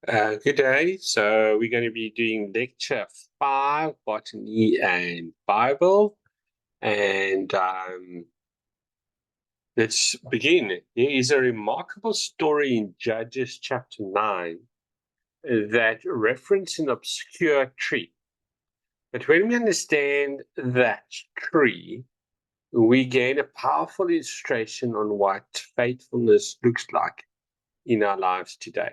Good day. So we're going to be doing lecture 5, Botany and Bible. And let's begin. There is a remarkable story in Judges chapter 9 that references an obscure tree. But when we understand that tree, we gain a powerful illustration on what faithfulness looks like in our lives today.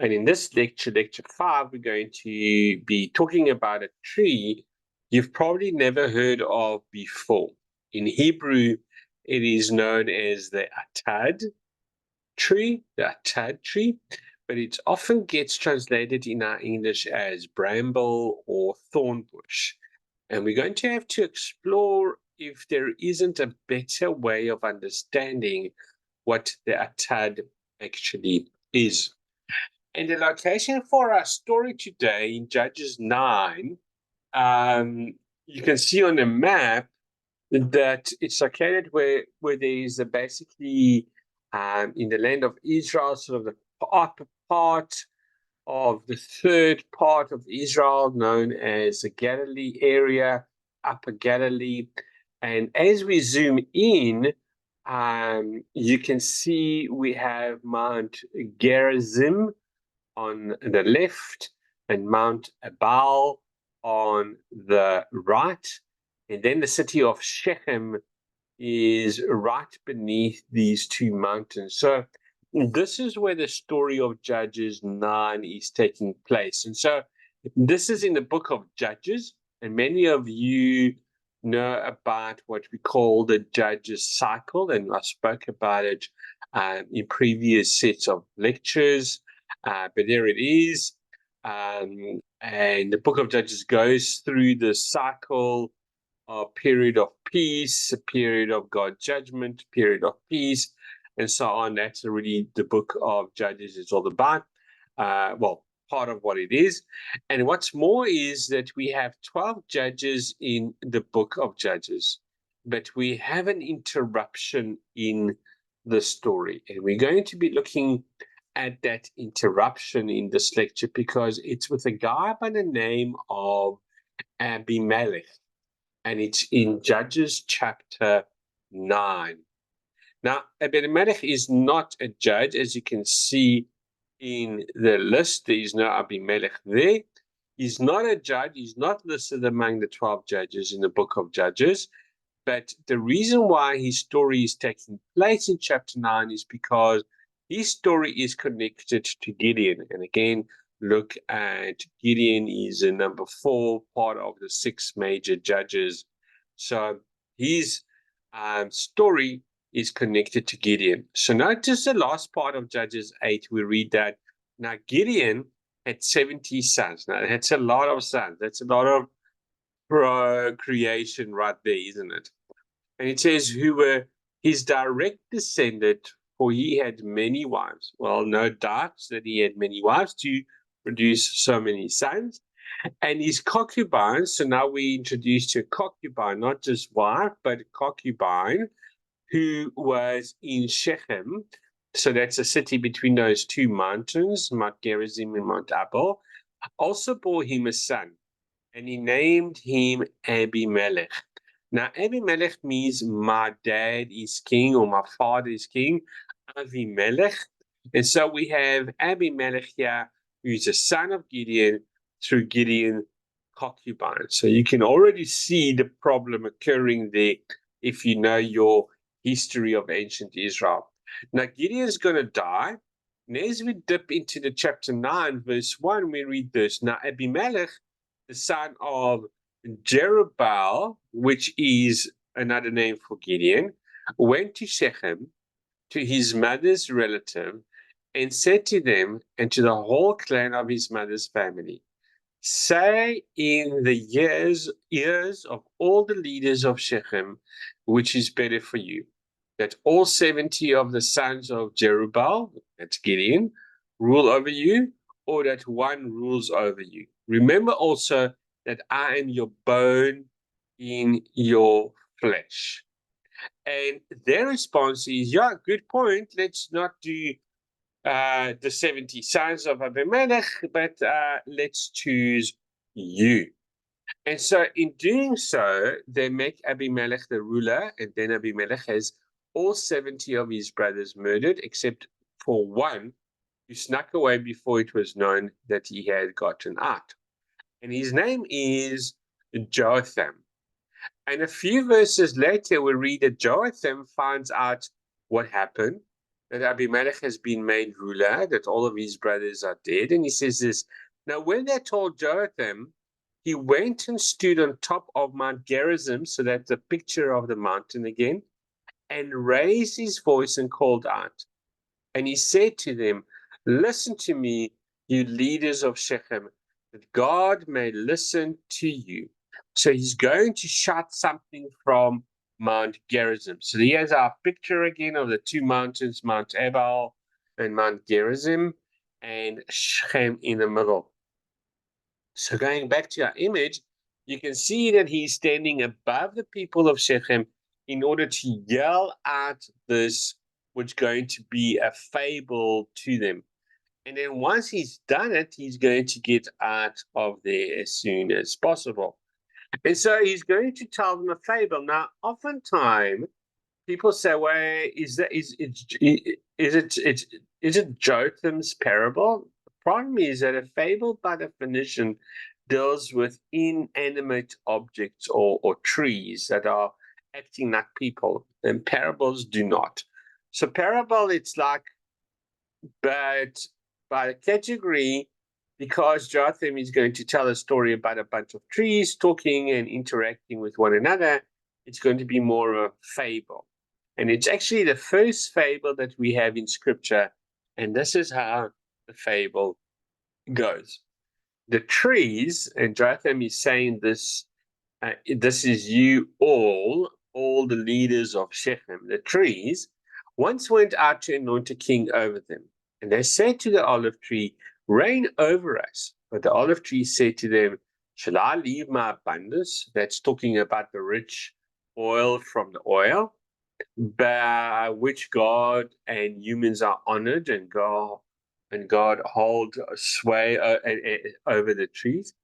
And in this lecture, lecture 5, we're going to be talking about a tree you've probably never heard of before. In Hebrew, it is known as the atad tree, but it often gets translated in our English as bramble or thorn bush. And we're going to have to explore if there isn't a better way of understanding what the atad actually is. And the location for our story today in Judges 9, you can see on the map that it's located where there is basically in the land of Israel, sort of the upper part of the third part of Israel, known as the Galilee area, Upper Galilee. And as we zoom in, you can see we have Mount Gerizim on the left and Mount Ebal on the right. And then the city of Shechem is right beneath these two mountains. So this is where the story of Judges 9 is taking place. And so this is in the book of Judges, and many of you know about what we call the Judges cycle, and I spoke about it in previous sets of lectures. But there it is. And the book of Judges goes through the cycle, a period of peace, a period of God's judgment, a period of peace, and so on. That's really the book of Judges is all about. Well, part of what it is. And what's more is that we have 12 judges in the book of Judges, but we have an interruption in the story. And we're going to be looking at that interruption in this lecture because it's with a guy by the name of Abimelech, and it's in Judges chapter 9. Now, Abimelech is not a judge, as you can see in the list. There is no Abimelech there. He's not a judge. He's not listed among the 12 judges in the book of Judges. But the reason why his story is taking place in chapter 9 is because his story is connected to Gideon. And again, look at Gideon is a number 4, part of the 6 major judges. So his story is connected to Gideon. So notice the last part of Judges 8, we read that now Gideon had 70 sons. Now that's a lot of sons. That's a lot of procreation right there, isn't it? And it says, who were his direct descendant, for he had many wives. Well, no doubt that he had many wives to produce so many sons. And his concubines, so now we introduce to a concubine, not just wife, but a concubine, who was in Shechem. So that's a city between those two mountains, Mount Gerizim and Mount Abel, also bore him a son, and he named him Abimelech. Now, Abimelech means my dad is king or my father is king, Abimelech. And so we have Abimelech here, who's a son of Gideon through Gideon concubine. So you can already see the problem occurring there if you know your history of ancient Israel. Now, Gideon's going to die. And as we dip into the chapter 9, verse 1, we read this. Now, Abimelech, the son of Jerubbaal, which is another name for Gideon, went to Shechem, to his mother's relative, and said to them and to the whole clan of his mother's family, say in the ears of all the leaders of Shechem, which is better for you, that all 70 of the sons of Jerubbaal, that's Gideon, rule over you, or that one rules over you. Remember also that I am your bone in your flesh. And their response is, yeah, good point. Let's not do the 70 sons of Abimelech, but let's choose you. And so in doing so, they make Abimelech the ruler, and then Abimelech has all 70 of his brothers murdered, except for one who snuck away before it was known that he had gotten out. And his name is Jotham. And a few verses later, we read that Jotham finds out what happened, that Abimelech has been made ruler, that all of his brothers are dead. And he says this, now when they told Jotham, he went and stood on top of Mount Gerizim, so that's the picture of the mountain again, and raised his voice and called out. And he said to them, listen to me, you leaders of Shechem, that God may listen to you. So he's going to shout something from Mount Gerizim. So here's our picture again of the two mountains, Mount Ebal and Mount Gerizim, and Shechem in the middle. So going back to our image, you can see that he's standing above the people of Shechem in order to yell out this, which is going to be a fable to them. And then once he's done it, he's going to get out of there as soon as possible. And so he's going to tell them a fable. Now, oftentimes people say, "Well, is it Jotham's parable?" The problem is that a fable, by definition, deals with inanimate objects or trees that are acting like people, and parables do not. So parable, it's like, but by category, because Jotham is going to tell a story about a bunch of trees talking and interacting with one another, it's going to be more of a fable. And it's actually the first fable that we have in scripture. And this is how the fable goes. The trees, and Jotham is saying this, this is you all the leaders of Shechem, the trees, once went out to anoint a king over them. And they said to the olive tree, reign over us. But the olive tree said to them, shall I leave my abundance? That's talking about the rich oil from the oil, by which God and humans are honored, and God hold sway over the trees.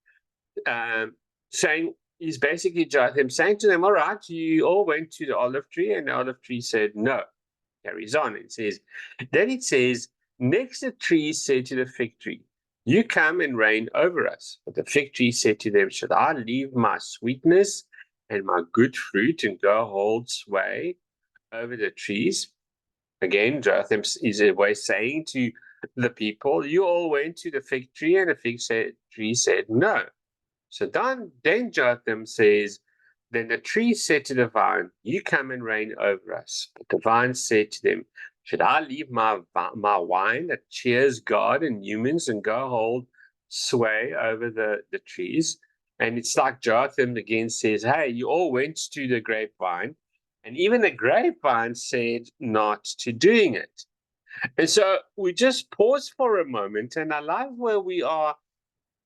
Saying, he's basically him saying to them, all right, you all went to the olive tree, and the olive tree said no. Carries on. It says, then it says, next the tree said to the fig tree, you come and reign over us. But the fig tree said to them, should I leave my sweetness and my good fruit and go hold sway over the trees? Again, Jotham is a way saying to the people, you all went to the fig tree, and the fig tree said no. So then Jotham says, then the tree said to the vine, you come and reign over us. But the vine said to them, should I leave my wine that cheers God and humans and go hold sway over the trees? And it's like Jotham again says, hey, you all went to the grapevine, and even the grapevine said not to doing it. And so we just pause for a moment, and I love where we are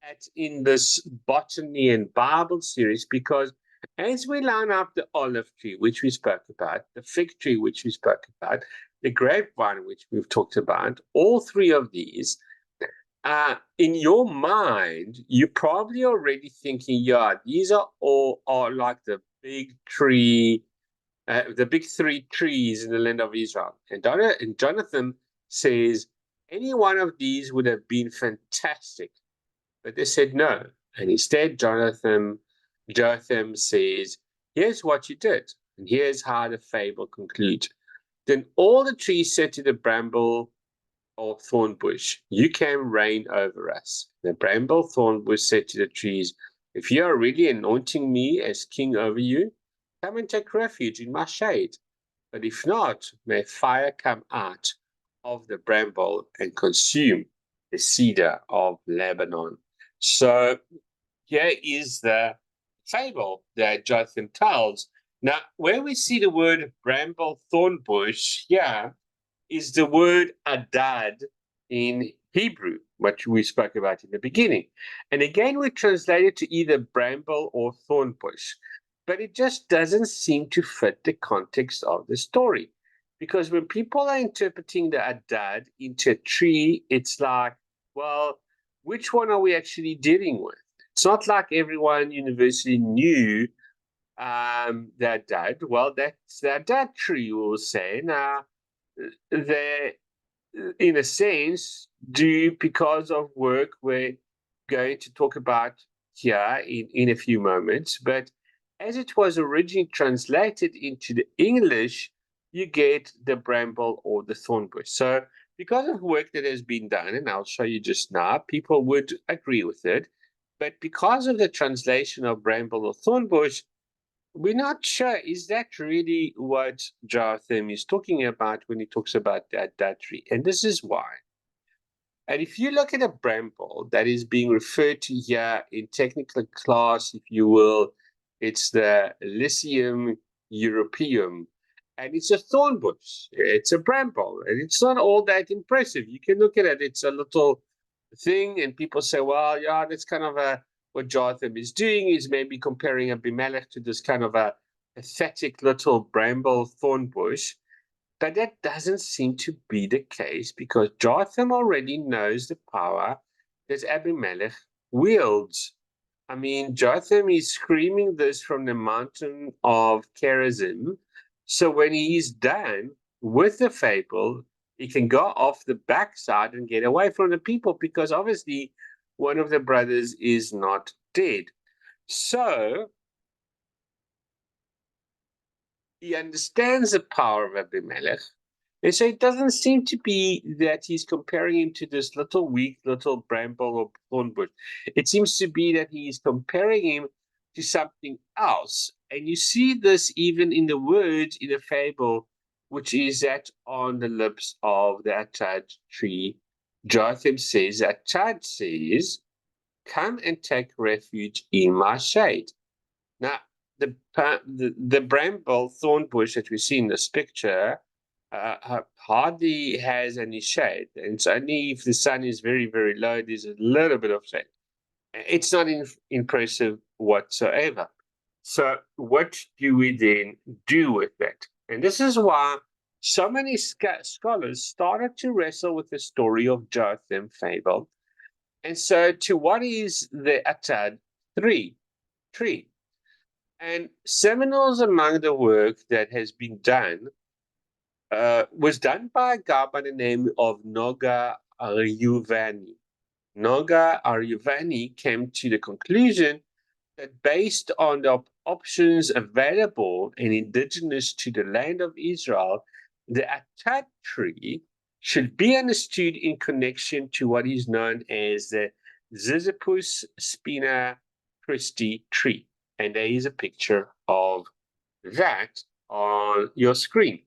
at in this Botany and Bible series, because as we line up the olive tree, which we spoke about, the fig tree, which we spoke about, the grapevine, which we've talked about, all three of these, in your mind, you're probably already thinking, yeah, these are like the big tree, the big three trees in the land of Israel. And Jonathan says, any one of these would have been fantastic. But they said no. And instead, Jotham says, here's what you did. And here's how the fable concludes. Then all the trees said to the bramble or thorn bush, you can reign over us. The bramble thorn bush said to the trees, if you are really anointing me as king over you, come and take refuge in my shade. But if not, may fire come out of the bramble and consume the cedar of Lebanon. So here is the fable that Jotham tells. Now, where we see the word bramble thorn bush here is the word adad in Hebrew, which we spoke about in the beginning. And again, we translate it to either bramble or thorn bush, but it just doesn't seem to fit the context of the story. Because when people are interpreting the Adad into a tree, it's like, well, which one are we actually dealing with? It's not like everyone university knew the Adad. Well, that's the Adad tree, we'll say. Now, they, in a sense, do because of work we're going to talk about here in a few moments. But as it was originally translated into the English, you get the bramble or the thornbush. So, because of work that has been done, and I'll show you just now, people would agree with it. But because of the translation of bramble or thornbush, we're not sure, is that really what Jotham is talking about when he talks about that tree? And this is why. And if you look at a bramble that is being referred to here in technical class, if you will, it's the Lycium europaeum. And it's a thorn bush. It's a bramble. And it's not all that impressive. You can look at it, it's a little thing, and people say, well, yeah, that's kind of what Jotham is doing, is maybe comparing Abimelech to this kind of a pathetic little bramble thorn bush. But that doesn't seem to be the case, because Jotham already knows the power that Abimelech wields. I mean, Jotham is screaming this from the mountain of Cherazim. So when he's done with the fable, he can go off the backside and get away from the people, because obviously one of the brothers is not dead. So he understands the power of Abimelech. And so it doesn't seem to be that he's comparing him to this little weak little bramble or thornbush. It seems to be that he is comparing him to something else. And you see this even in the words in the fable, which is that on the lips of the Atad tree. Jotham says, Atad says, come and take refuge in my shade. Now, the bramble thorn bush that we see in this picture hardly has any shade. And it's only if the sun is very, very low, there's a little bit of shade. It's not impressive whatsoever. So, what do we then do with that? And this is why so many scholars started to wrestle with the story of Jotham fable. And so, to what is the Atad tree? And seminals among the work that has been done was done by a guy by the name of Noga Aryuvani. Noga Aryuvani came to the conclusion that based on the options available and indigenous to the land of Israel, the Atad tree should be understood in connection to what is known as the Ziziphus spina Christi tree. And there is a picture of that on your screen.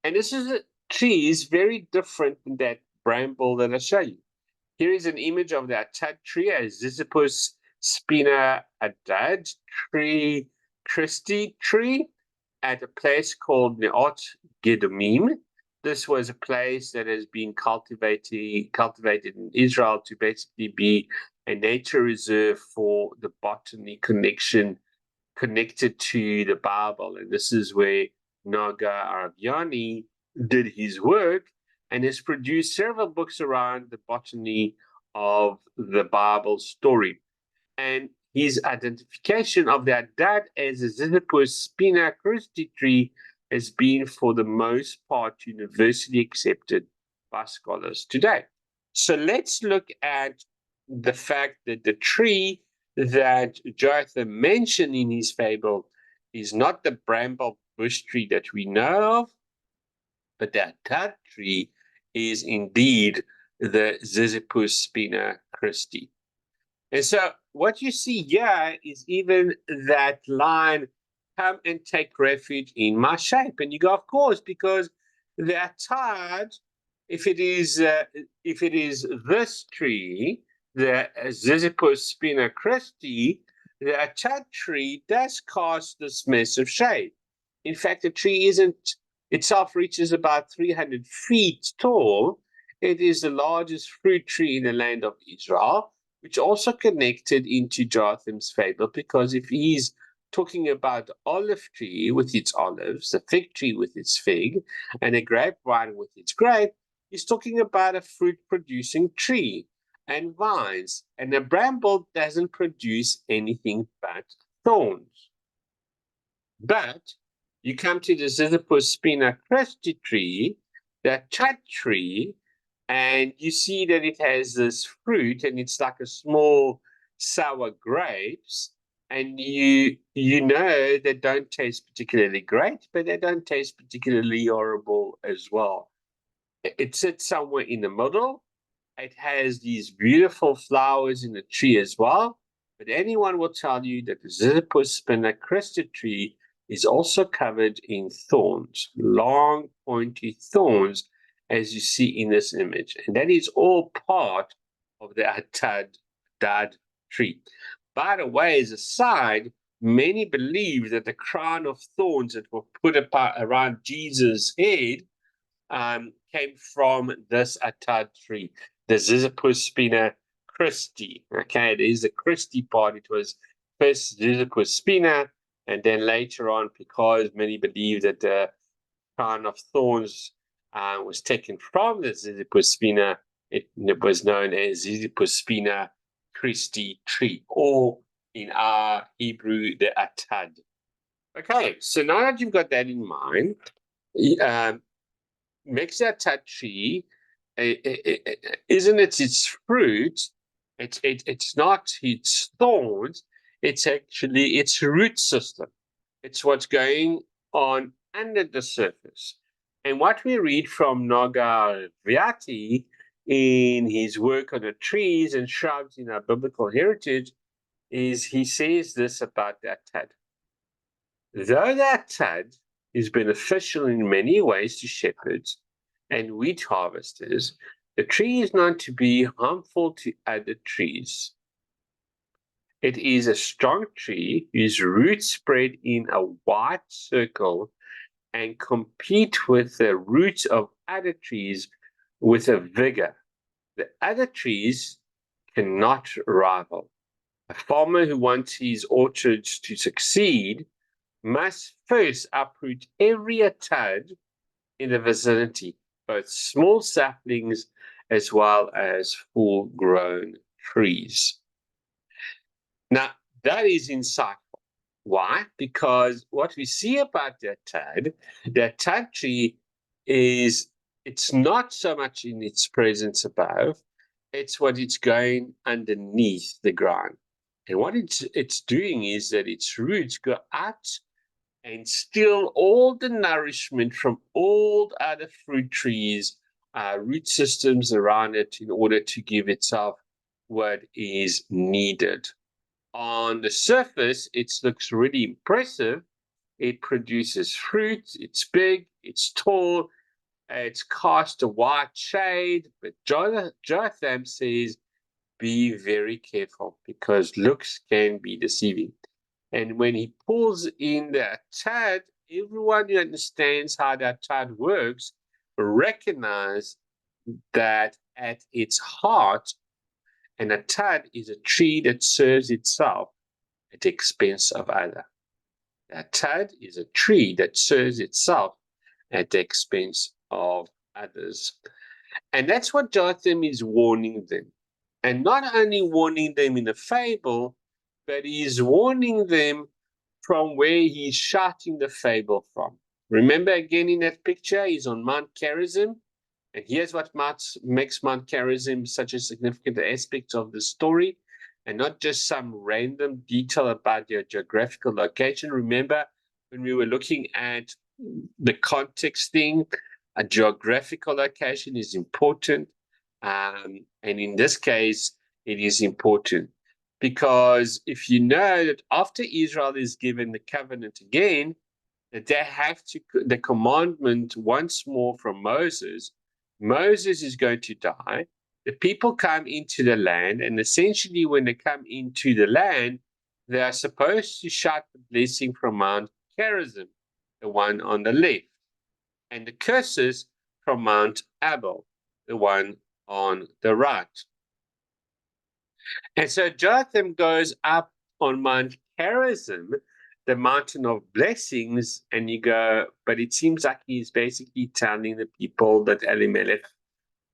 And this is a tree is very different than that bramble that I show you. Here is an image of the Atad tree, a Ziziphus spina Adad tree, Christi tree, at a place called Neot Gedumim. This was a place that has been cultivated in Israel to basically be a nature reserve for the Botany connected to the Bible. And this is where Naga Arabiani did his work and has produced several books around the botany of the Bible story. And his identification of that as a Ziziphus spina Christi tree has been, for the most part, universally accepted by scholars today. So let's look at the fact that the tree that Jotham mentioned in his fable is not the bramble bush tree that we know of, but that tree is indeed the Ziziphus spina Christi. And so what you see here is even that line, come and take refuge in my shape. And you go, of course, because the Atad, if it is this tree, the Ziziphus spina Christi, the Atad tree does cast this massive shade. In fact, the tree itself reaches about 300 feet tall. It is the largest fruit tree in the land of Israel, which also connected into Jotham's fable, because if he's talking about the olive tree with its olives, the fig tree with its fig, and a grapevine with its grape, he's talking about a fruit-producing tree and vines. And a bramble doesn't produce anything but thorns. But you come to the Ziziphus spina christi tree, that chat tree, and you see that it has this fruit, and it's like a small sour grapes, and you know they don't taste particularly great, but they don't taste particularly horrible as well. It sits somewhere in the middle. It has these beautiful flowers in the tree as well. But anyone will tell you that the Ziziphus spina christi tree is also covered in thorns, long, pointy thorns, as you see in this image. And that is all part of the Atad tree. By the way, as a side, many believe that the crown of thorns that were put around Jesus' head came from this Atad tree, the Ziziphus spina christi. Okay, it is the Christi part. It was first Ziziphus spina, and then later on, because many believe that the crown of thorns was taken from the Ziziphus spina, it was known as Ziziphus spina Christi tree, or in our Hebrew, the Atad. Okay, so now that you've got that in mind, makes that tree, isn't it its fruit? It's not its thorns. It's actually its root system. It's what's going on under the surface. And what we read from Nagar Vyati in his work on the trees and shrubs in our biblical heritage is he says this about that tad. Though that tad is beneficial in many ways to shepherds and wheat harvesters, the tree is known to be harmful to other trees. It is a strong tree whose roots spread in a wide circle and compete with the roots of other trees with a vigor the other trees cannot rival. A farmer who wants his orchards to succeed must first uproot every atad in the vicinity, both small saplings as well as full-grown trees. Now, that is insightful. Why? Because what we see about the atad tree is it's not so much in its presence above, it's what it's going underneath the ground. And what it's doing is that its roots go out and steal all the nourishment from all other fruit trees, root systems around it in order to give itself what is needed. On the surface, it looks really impressive. It produces fruit, it's big, it's tall, it's cast a white shade, but Jotham says, be very careful because looks can be deceiving. And when he pulls in the atad, everyone who understands how that atad works recognize that at its heart, an atad is a tree that serves itself at the expense of other. A atad is a tree that serves itself at the expense of others. And that's what Jotham is warning them. And not only warning them in a fable, but he's warning them from where he's shouting the fable from. Remember again in that picture, he's on Mount Gerizim. And here's what makes Mount Gerizim such a significant aspect of the story, and not just some random detail about their geographical location. Remember when we were looking at the context thing, a geographical location is important. And in this case, it is important because if you know that after Israel is given the covenant again, that they have to, the commandment once more from Moses, Moses is going to die. The people come into the land, and essentially when they come into the land, they are supposed to shout the blessing from Mount Gerizim, the one on the left, and the curses from Mount Abel, the one on the right. And so Jotham goes up on Mount Gerizim the mountain of blessings, and you go, but it seems like he's basically telling the people that Elimelech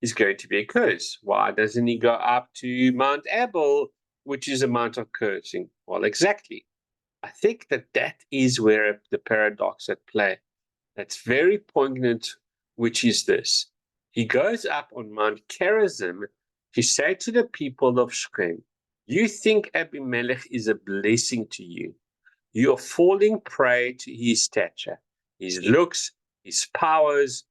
is going to be a curse. Why doesn't he go up to Mount Ebal, which is a mount of cursing? Well, exactly. I think that is where the paradox at play. That's very poignant, which is this. He goes up on Mount Gerizim to say to the people of Shechem, you think Abimelech is a blessing to you. You are falling prey to his stature, his looks, his powers,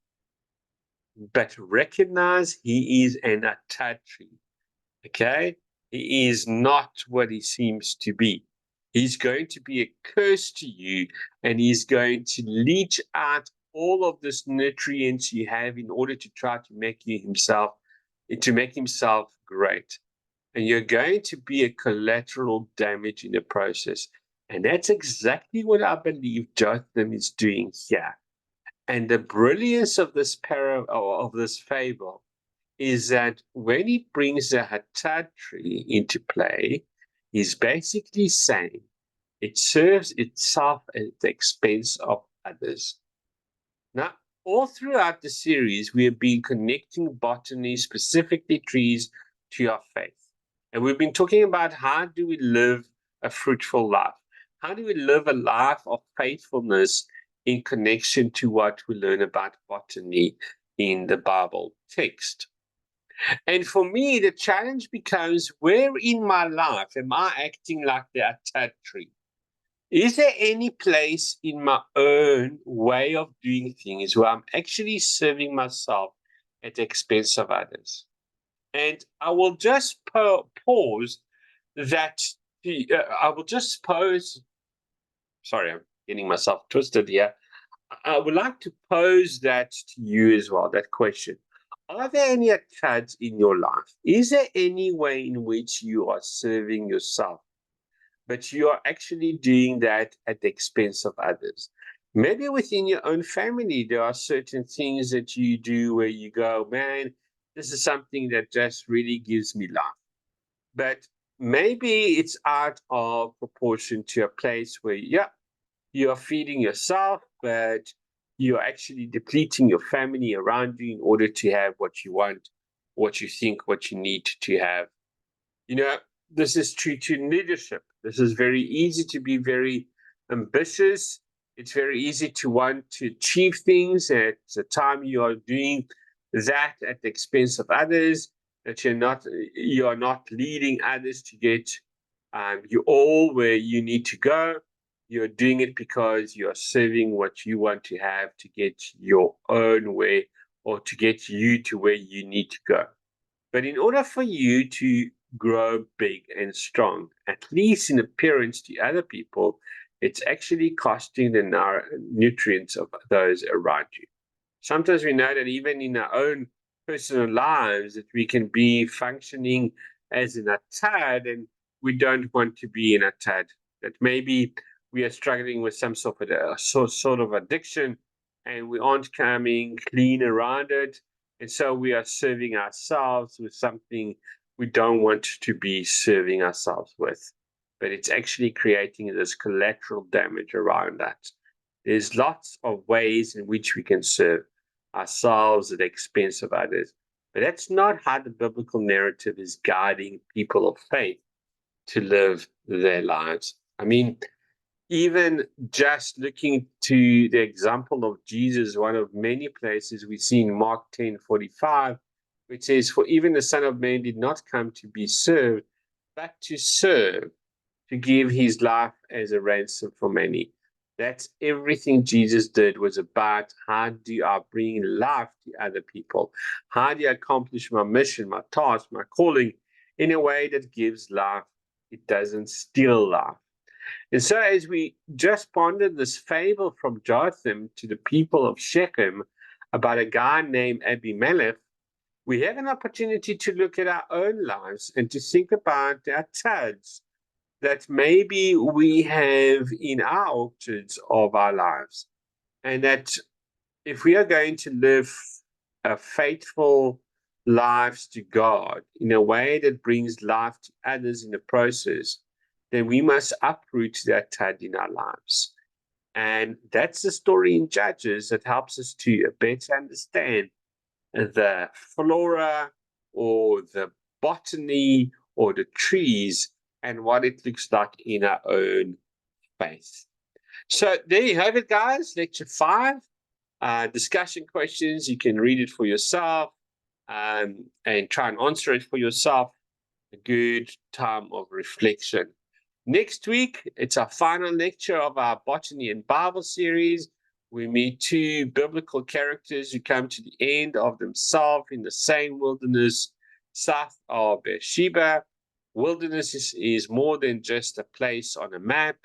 but recognize he is an Atachi. Okay? He is not what he seems to be. He's going to be a curse to you, and he's going to leach out all of this nutrients you have in order to try to make himself great. And you're going to be a collateral damage in the process. And that's exactly what I believe Jotham is doing here. And the brilliance of this fable is that when he brings the Hatad tree into play, he's basically saying it serves itself at the expense of others. Now, all throughout the series, we have been connecting botany, specifically trees, to our faith. And we've been talking about how do we live a fruitful life? How do we live a life of faithfulness in connection to what we learn about botany in the Bible text? And for me, the challenge becomes, where in my life am I acting like the Atad tree? Is there any place in my own way of doing things where I'm actually serving myself at the expense of others? And I will just pause that. I will just pose. Sorry, I'm getting myself twisted here. I would like to pose that to you as well, that question. Are there any Atads in your life? Is there any way in which you are serving yourself, but you are actually doing that at the expense of others? Maybe within your own family, there are certain things that you do where you go, man, this is something that just really gives me life. But maybe it's out of proportion to a place where, yeah, you are feeding yourself, but you're actually depleting your family around you in order to have what you want, what you think, what you need to have. You know, this is true to leadership. This is very easy to be very ambitious. It's very easy to want to achieve things at the time you are doing that at the expense of others, that you are not leading others to get you all where you need to go. You're doing it because you're serving what you want to have to get your own way, or to get you to where you need to go. But in order for you to grow big and strong, at least in appearance to other people, it's actually costing the nutrients of those around you. Sometimes we know that even in our own personal lives, that we can be functioning as an Atad, and we don't want to be an Atad. That maybe we are struggling with some sort of addiction, and we aren't coming clean around it. And so we are serving ourselves with something we don't want to be serving ourselves with. But it's actually creating this collateral damage around that. There's lots of ways in which we can serve ourselves at the expense of others. But that's not how the biblical narrative is guiding people of faith to live their lives. I mean, even just looking to the example of Jesus, one of many places we see in Mark 10:45, which says, for even the Son of Man did not come to be served, but to serve, to give his life as a ransom for many. That's everything Jesus did, was about how do I bring life to other people? How do I accomplish my mission, my task, my calling in a way that gives life? It doesn't steal life. And so, as we just pondered this fable from Jotham to the people of Shechem about a guy named Abimelech, we have an opportunity to look at our own lives and to think about our tads that maybe we have in our orchards of our lives. And that if we are going to live a faithful lives to God in a way that brings life to others in the process, then we must uproot that tad in our lives. And that's the story in Judges that helps us to better understand the flora or the botany or the trees and what it looks like in our own faith. So there you have it, guys. Lecture 5. Discussion questions. You can read it for yourself and try and answer it for yourself. A good time of reflection. Next week, it's our final lecture of our Botany and Bible series. We meet two biblical characters who come to the end of themselves in the same wilderness south of Beersheba. Wilderness is more than just a place on a map.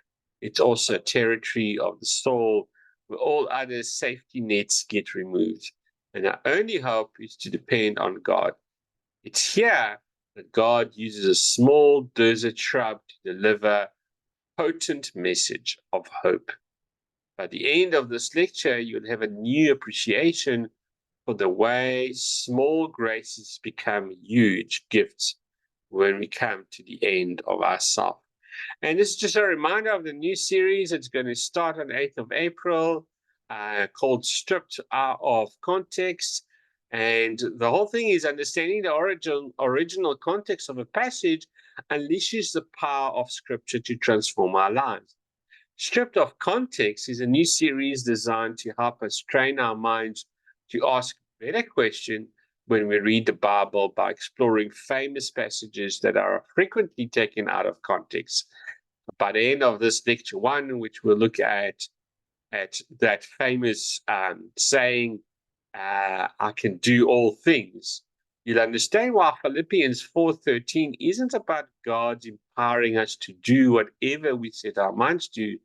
It's also territory of the soul where all other safety nets get removed. And our only hope is to depend on God. It's here that God uses a small desert shrub to deliver potent message of hope. By the end of this lecture, you'll have a new appreciation for the way small graces become huge gifts when we come to the end of ourselves. And this is just a reminder of the new series. It's going to start on 8th of April, called Stripped Out of Context. And the whole thing is understanding the original context of a passage unleashes the power of Scripture to transform our lives. Stripped of Context is a new series designed to help us train our minds to ask better questions when we read the Bible by exploring famous passages that are frequently taken out of context. By the end of this lecture 1, which we'll look at that famous saying, I can do all things, you'll understand why Philippians 4:13 isn't about God empowering us to do whatever we set our minds to,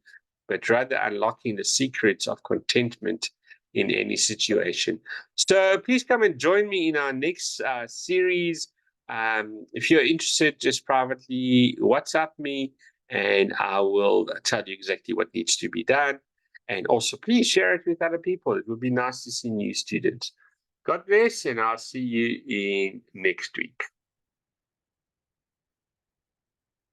but rather unlocking the secrets of contentment in any situation. So please come and join me in our next series. If you're interested, just privately WhatsApp me and I will tell you exactly what needs to be done. And also, please share it with other people. It would be nice to see new students. God bless, and I'll see you in next week.